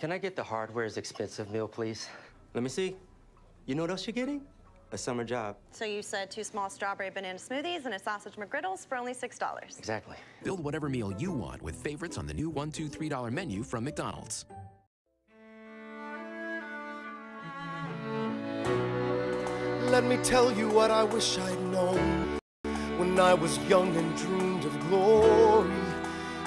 Can I get the hardware's expensive meal, please? Let me see. You know what else you're getting? A summer job. So you said 2 small strawberry banana smoothies and a sausage McGriddles for only $6. Exactly. Build whatever meal you want with favorites on the new $1, $2, $3 menu from McDonald's. Let me tell you what I wish I'd known when I was young and dreamed of glory.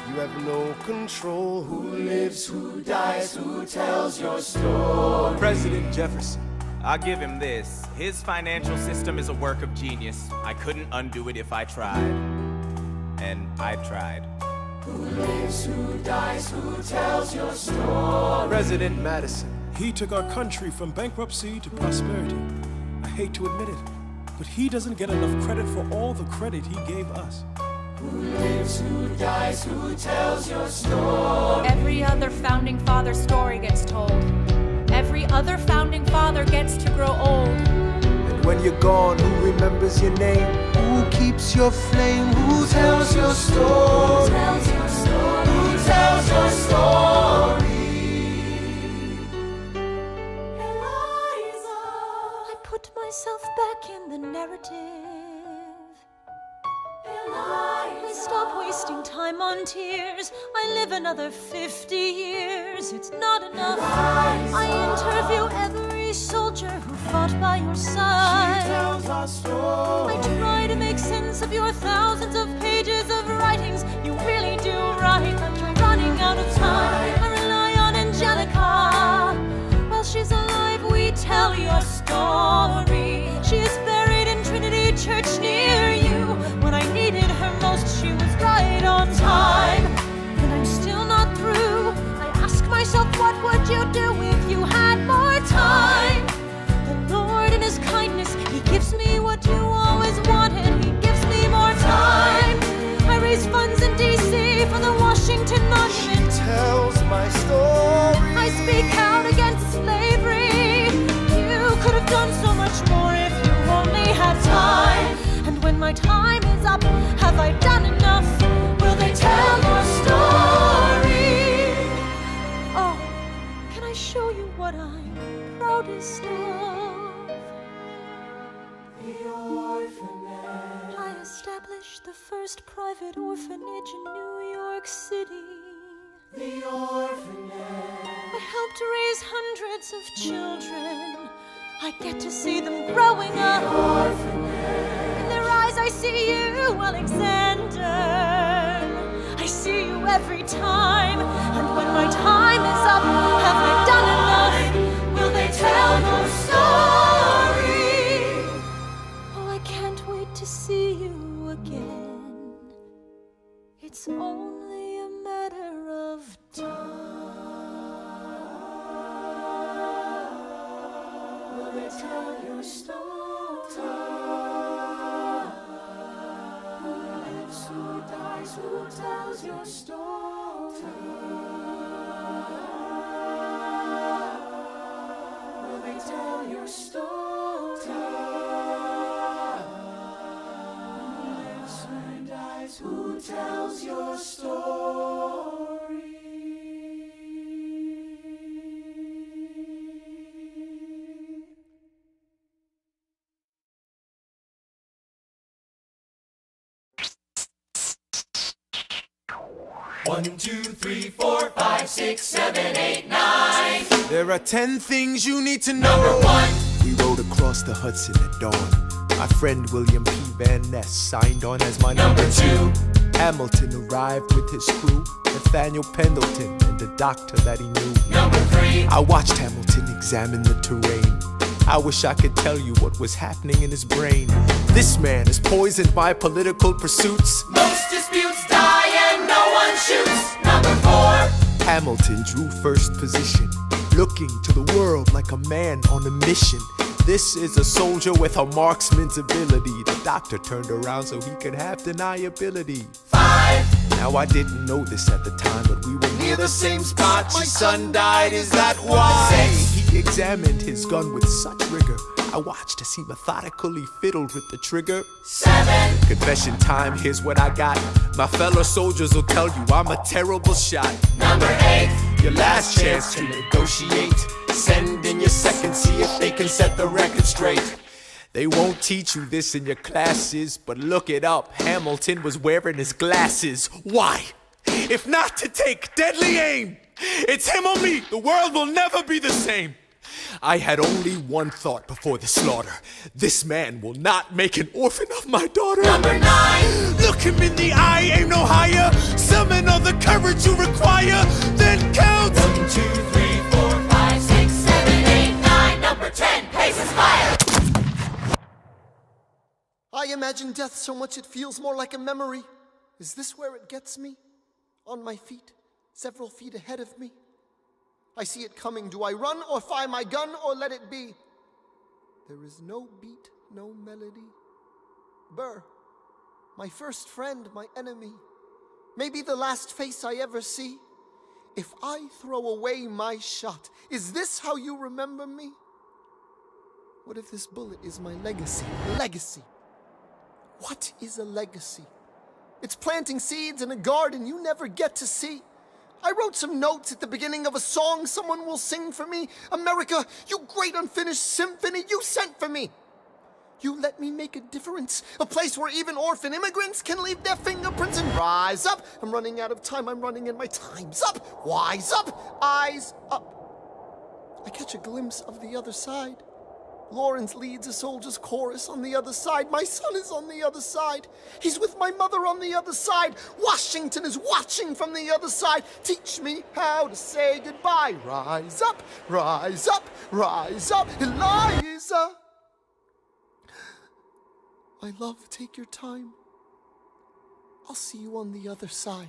You have no control. Who lives, who dies, who tells your story? President Jefferson. I'll give him this. His financial system is a work of genius. I couldn't undo it if I tried. And I tried. Who lives, who dies, who tells your story? President Madison. He took our country from bankruptcy to prosperity. I hate to admit it, but he doesn't get enough credit for all the credit he gave us. Who lives, who dies, who tells your story? Every other founding father's story gets told. Every other founding father gets to grow old. And when you're gone, who remembers your name? Who keeps your flame? Who tells your story? Who tells your story? Who tells your story? Put myself back in the narrative. Please stop wasting time on tears. I live another 50 years. It's not enough. I interview every soldier who fought by your side. She tells our story. I try to make sense of your thousands of pages of writings. You really do write like you're running out of time. I rely on Angelica. While she's alive, we tell your story. She is buried in Trinity Church near you. When I needed her most, she was right on time. And I'm still not through. I ask myself, what would you do if you had more time? The Lord in His kindness, He gives me what you always wanted. He gives me more time. I raise funds in D.C. for the Washington Monument. She tells my story. I speak out against slavery. You could have done so much more if you only had time. And when my time is up, have I done enough? Will they tell your story? Oh, can I show you what I'm proudest of? The orphanage. I established the first private orphanage in New York City. The orphanage. I helped raise hundreds of children. I get to see them growing up. In their eyes I see you, Alexander. I see you every time. And when my time is up, have I done enough? Will they tell your story? Oh, I can't wait to see you again. It's only a matter of time. Will they tell your story? Who lives, who dies, who tells your story? Will they tell your story? Who lives, who dies, who tells your story? 1, 2, 3, 4, 5, 6, 7, 8, 9. There are 10 things you need to know. Number 1. We rode across the Hudson at dawn. My friend William P. Van Ness signed on as my Number 2. Hamilton arrived with his crew, Nathaniel Pendleton and the doctor that he knew. Number 3. I watched Hamilton examine the terrain. I wish I could tell you what was happening in his brain. This man is poisoned by political pursuits. Most disputes die and no one shoots. Number 4. Hamilton drew first position, looking to the world like a man on a mission. This is a soldier with a marksman's ability. The doctor turned around so he could have deniability. 5. Now I didn't know this at the time, but we were near the same spot. My son died, is that why? 6. He examined his gun with such rigor. I watched as he methodically fiddled with the trigger. 7. Confession time, here's what I got. My fellow soldiers will tell you I'm a terrible shot. Number 8. your last chance to negotiate. Send in your second, see if they can set the record straight. They won't teach you this in your classes, but look it up. Hamilton was wearing his glasses. Why? If not to take deadly aim, it's him or me. The world will never be the same. I had only one thought before the slaughter. This man will not make an orphan of my daughter. Number 9. Look him in the eye, aim no higher. Summon all the courage you require. Then count 1, 2, 3, 4, 5, 6, 7, 8, 9. Number 10. Paces fire. I imagine death so much it feels more like a memory. Is this where it gets me? On my feet, several feet ahead of me. I see it coming. Do I run or fire my gun or let it be? There is no beat, no melody. Burr, my first friend, my enemy. Maybe the last face I ever see. If I throw away my shot, is this how you remember me? What if this bullet is my legacy? Legacy. What is a legacy? It's planting seeds in a garden you never get to see. I wrote some notes at the beginning of a song someone will sing for me. America, you great unfinished symphony you sent for me. You let me make a difference, a place where even orphan immigrants can leave their fingerprints and rise up. I'm running out of time, I'm running and my time's up. Wise up, eyes up. I catch a glimpse of the other side. Lawrence leads a soldier's chorus on the other side. My son is on the other side. He's with my mother on the other side. Washington is watching from the other side. Teach me how to say goodbye. Rise up, rise up, rise up, Eliza. My love, take your time. I'll see you on the other side.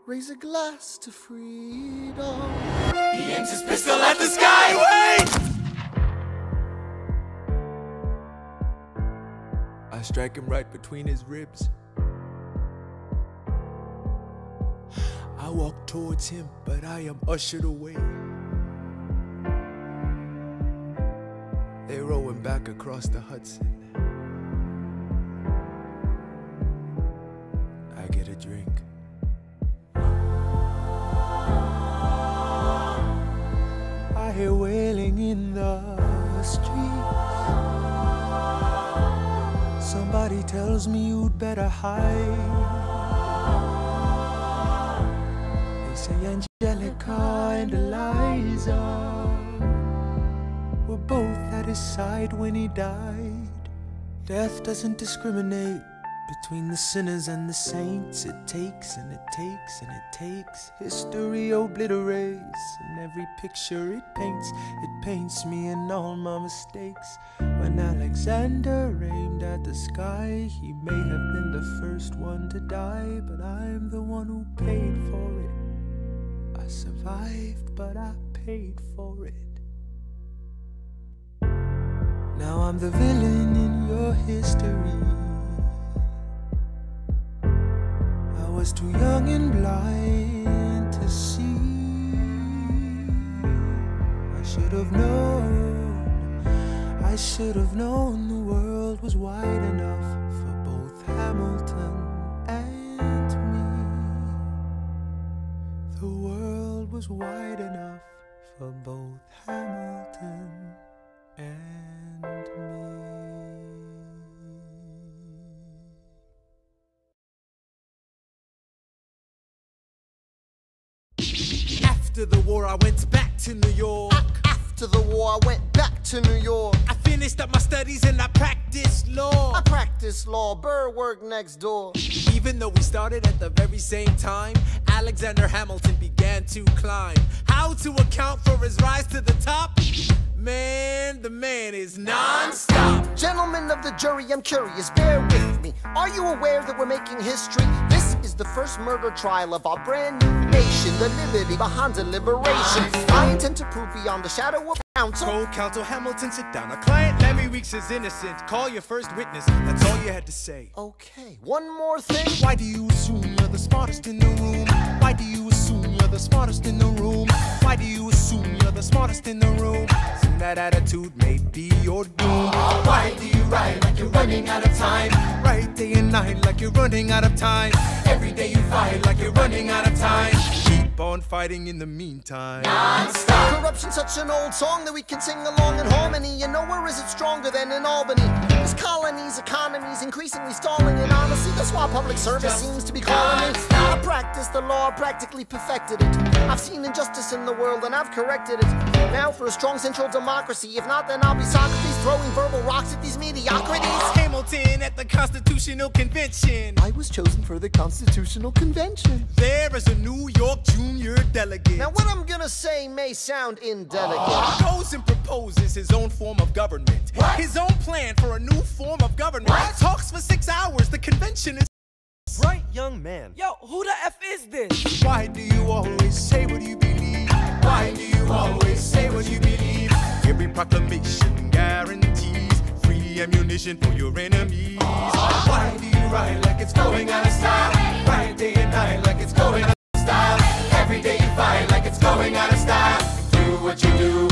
Raise a glass to freedom. He aims his pistol at the sky. Wait! I strike him right between his ribs. I walk towards him, but I am ushered away. They row him back across the Hudson. I get a drink. I hear wailing in the streets. Somebody tells me you'd better hide. They say Angelica and Eliza were both at his side when he died. Death doesn't discriminate between the sinners and the saints. It takes and it takes and it takes. History obliterates, and every picture it paints me in all my mistakes. When Alexander aimed at the sky, he may have been the first one to die, but I'm the one who paid for it. I survived, but I paid for it. Now I'm the villain in your history. I was too young and blind to see. I should have known the world was wide enough for both Hamilton and me. The world was wide enough for both Hamilton and me. After the war, I went back to New York. After the war, I went back to New York. I finished up my studies and I practiced law. I practiced law, Burr worked next door. Even though we started at the very same time, Alexander Hamilton began to climb. How to account for his rise to the top? Man, the man is non-stop. Gentlemen of the jury, I'm curious, bear with me. Are you aware that we're making history? This is the first murder trial of our brand new nation, the liberty behind the liberation. I intend to prove beyond the shadow of counsel. Told counsel Hamilton, sit down. Our client Larry Weeks is innocent. Call your first witness. That's all you had to say. Okay, one more thing. Why do you assume you're the smartest in the room? Why do you assume you're the smartest in the room. Why do you assume you're the smartest in the room? Soon that attitude may be your doom. Why do you write like you're running out of time? Write day and night like you're running out of time. Every day you fight like you're running out of time. Keep on fighting in the meantime. Non-stop. Corruption's such an old song that we can sing along in harmony. And nowhere is it stronger than in Albany. There's colonies, economies increasingly stalling. And honestly, that's why public service seems to be calling me. I practice the law, practically perfected it. I've seen injustice in the world and I've corrected it. Now for a strong central democracy. If not, then I'll be Socrates throwing verbal rocks at these mediocrities. Hamilton at the Constitutional Convention. I was chosen for the Constitutional Convention. There is a New York junior delegate. Now what I'm gonna say may sound indelicate. Goes and proposes his own form of government. What? His own plan for a new form of government. What? Talks for 6 hours. The convention is bright young man. Yo, who the F is this? Why do you always say what you believe? Why do you always say what you believe? Every proclamation guarantees free ammunition for your enemies. Why do you write like it's going out of style? Write day and night like it's going out of style. Every day you fight like it's going out of style. Do what you do.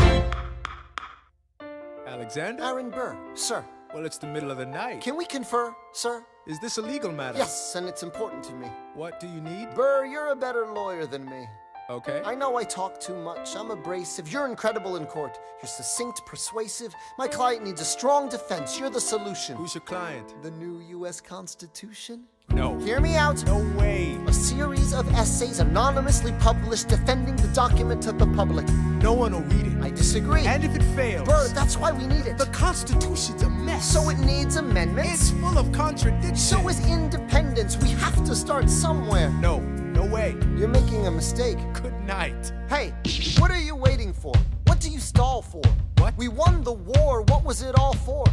Alexander? Aaron Burr, sir. Well, it's the middle of the night. Can we confer, sir? Is this a legal matter? Yes, and it's important to me. What do you need? Burr, you're a better lawyer than me. Okay. I know I talk too much. I'm abrasive. You're incredible in court. You're succinct, persuasive. My client needs a strong defense. You're the solution. Who's your client? The new U.S. Constitution? No. Hear me out. No way. A series of essays anonymously published defending the document to the public. No one will read it. I disagree. And if it fails? Burr, that's why we need it. The Constitution's a mess. So it needs amendments? It's full of contradictions. So is independence. We have to start somewhere. No, no way. You're making a mistake. Good night. Hey, what are you waiting for? What do you stall for? What? We won the war. What was it all for?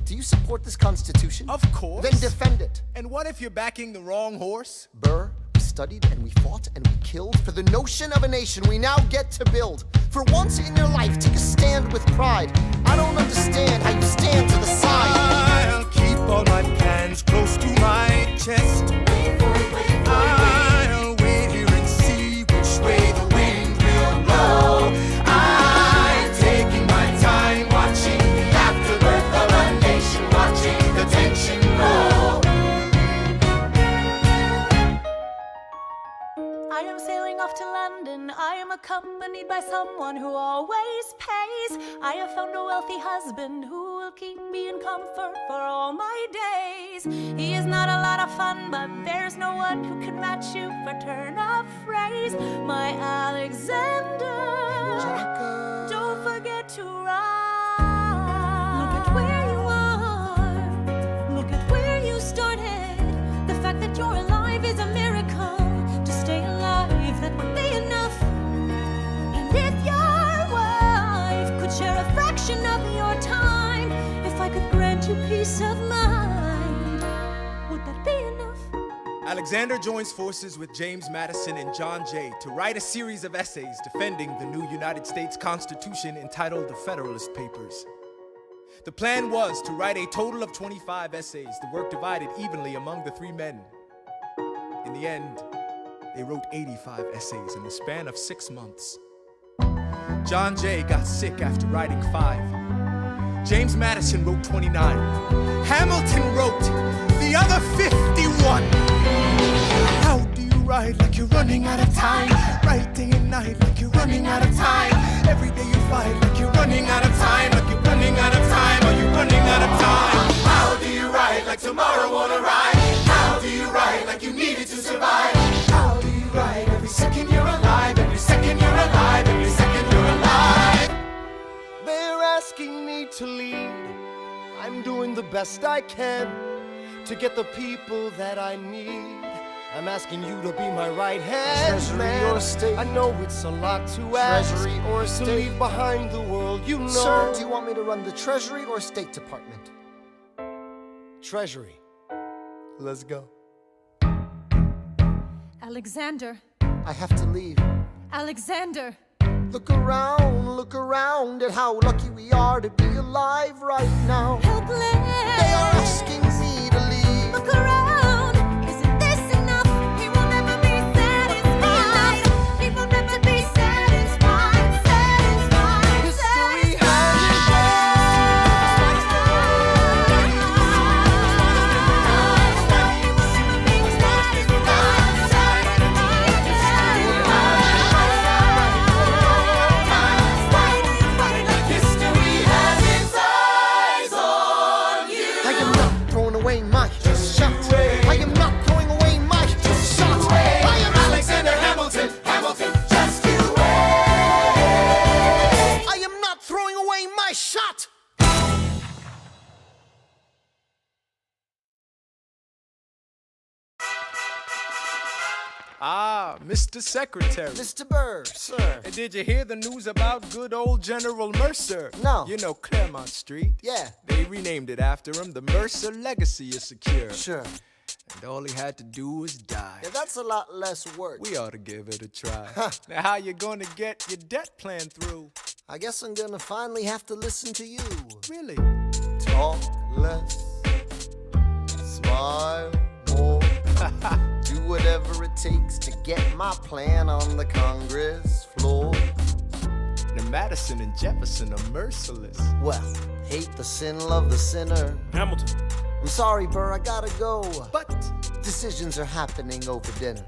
Do you support this Constitution? Of course. Then defend it. And what if you're backing the wrong horse? Burr, we studied and we fought and we killed for the notion of a nation we now get to build. For once in your life, take a stand with pride. I don't understand how you stand to the side. I'll keep all my plans close to my chest. I'll wait here and see which way the wind will blow. I'm taking my time watching the afterbirth of a nation, watching the tension grow. I am sailing off to London. I am accompanied by someone who always pays. I have found a wealthy husband who will keep me in comfort for all my days. He is not a lot of fun, but there's no one who can match you for turn of phrase. My Alexander, don't forget to rhyme. Look at where you are. Look at where you started. The fact that you're alive is a miracle. To stay alive, that would be enough. And if your wife could share a fraction of your time, if I could grant you peace of mind, would that be enough? Alexander joins forces with James Madison and John Jay to write a series of essays defending the new United States Constitution entitled the Federalist Papers. The plan was to write a total of 25 essays, the work divided evenly among the 3 men. In the end, they wrote 85 essays in the span of 6 months. John Jay got sick after writing 5. James Madison wrote 29. Hamilton wrote the other 51. How do you write like you're running out of time? Write day and night like you're running out of time. Every day you fight like you're running out of time. Like you're running out of time. Are you running out of time? How do you write like tomorrow won't arrive? How do you write like you need it to survive? How do you write every second you're alive? Every second you're alive. Every second you're alive. They're asking me to lead. I'm doing the best I can to get the people that I need. I'm asking you to be my right hand. Treasury man. Or state. I know it's a lot to ask. Treasury or state. To leave behind the world you know. Sir, do you want me to run the Treasury or State Department? Treasury. Let's go. Alexander. I have to leave. Alexander. Look around at how lucky we are to be alive right now. Helpless. They are asking me to leave. Look around. Isn't this enough? He will never be satisfied. He will never Mr. Secretary. Mr. Burr, sir. And did you hear the news about good old General Mercer? No. You know Claremont Street? Yeah. They renamed it after him. The Mercer legacy is secure. Sure. And all he had to do was die. Yeah, that's a lot less work. We ought to give it a try. Now how you gonna get your debt plan through? I guess I'm gonna finally have to listen to you. Really? Talk less, smile more, do whatever it takes to get my plan on the Congress floor. Now Madison and Jefferson are merciless. Well, hate the sin, love the sinner. Hamilton. I'm sorry, Burr, I gotta go. But decisions are happening over dinner.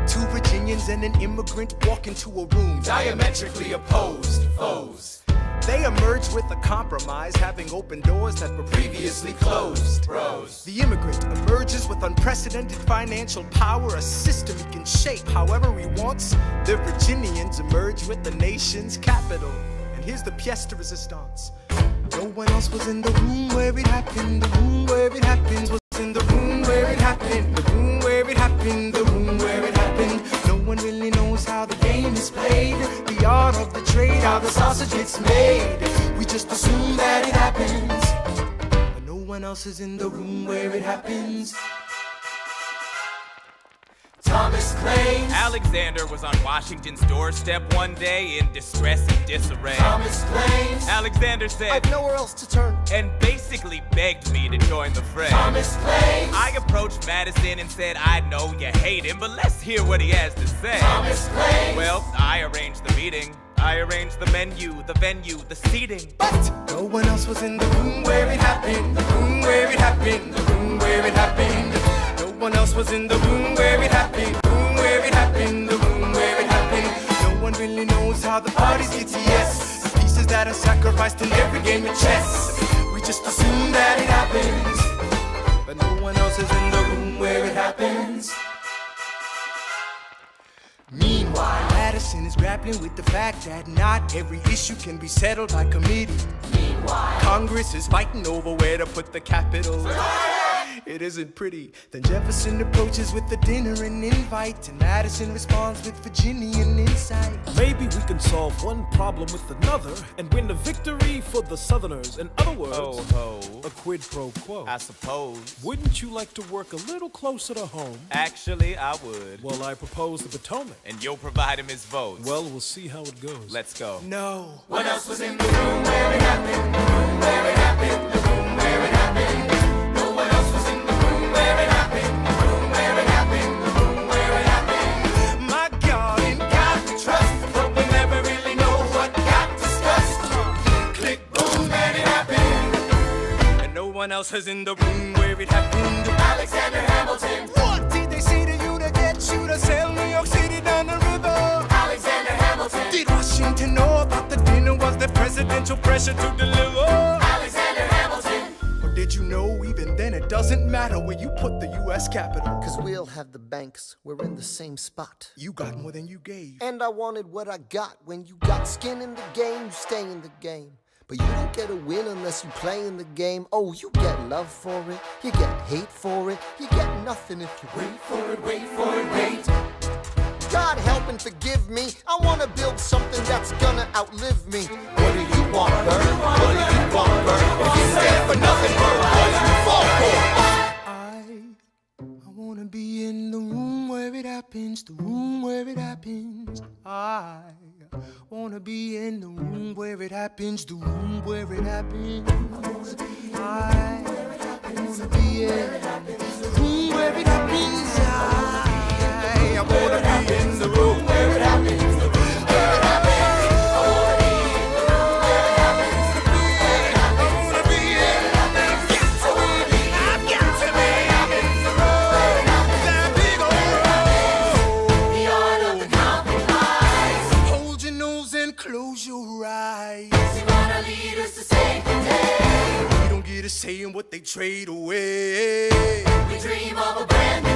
two Virginians and an immigrant walk into a room Diametrically opposed foes. They emerge with a compromise, having opened doors that were previously closed. Bros. The immigrant emerges with unprecedented financial power, a system he can shape however he wants. The Virginians emerge with the nation's capital. And here's the pièce de résistance. No one else was in the room where it happened. The room where it happened was in the room where it happened. The room where it happened. The room where it happened. No one really knows how the game is played, the art of the trade, how the sausage gets made. We just assume that it happens, but no one else is in the room where it happens. Thomas claims Alexander was on Washington's doorstep one day in distress and disarray. Thomas claims Alexander said, I've nowhere else to turn, and basically begged me to join the fray. Thomas claims I approached Madison and said, I know you hate him, but let's hear what he has to say. Thomas claims Well, I arranged the meeting. I arranged the menu, the venue, the seating. But no one else was in the room where it happened. The room where it happened. The room where it happened. No one else was in the room where it happened. The room where it happened. The room where it happened. No one really knows how the parties get to yes. The pieces that are sacrificed in every game of chess. We just assume that it happens, but no one else is in the room where it happens. Meanwhile, Madison is grappling with the fact that not every issue can be settled by committee. Meanwhile, Congress is fighting over where to put the capital. It isn't pretty. Then Jefferson approaches with the dinner and invite, and Madison responds with Virginian insight. Maybe we can solve one problem with another and win a victory for the Southerners. In other words, ho. a quid pro quo. I suppose. Wouldn't you like to work a little closer to home? Actually, I would. Well, I propose the Potomac. And you'll provide him his votes. Well, we'll see how it goes. Let's go. No. What else was in the room where it happened? The room where it happened. The room where it happened. No one else was in the room where it happened. The room where it happened. The room where it happened. My God, In God we trust, but we never really know what got discussed. Click, boom, and it happened. and no one else is in the room where it happened. Alexander Hamilton. What did they say to you to get you to sail New York City down the river? Alexander Hamilton. Did Washington know about the dinner? Was there presidential pressure to deliver? Alexander Hamilton. Or did you know even then it doesn't matter where you put the U.S. Capitol? Cause we'll have the banks, we're in the same spot. You got more than you gave. And I wanted what I got. When you got skin in the game, you stay in the game. But you don't get a win unless you play in the game. Oh, you get love for it, you get hate for it, you get nothing if you wait for it, wait for it, wait. God help and forgive me, I wanna build something that's gonna outlive me. What do you want, Bird? What do you want, Bird? If you stand for nothing, Bird, what do you fall for? I wanna be in the room where it happens, the room where it happens. I wanna be in the room where it happens, the room where it happens. I wanna be in the room where it happens. I wanna be in the room where it happens, the room where it happens. I wanna be in the room where it happens, the room where it happens. I wanna be in the room where it happens. I've got to be in the room where it happens. That big old road. The art of the compromise. Hold your nose and close your eyes. They wanna lead us to save the day. We don't get a say in what they trade away. We dream of a brand new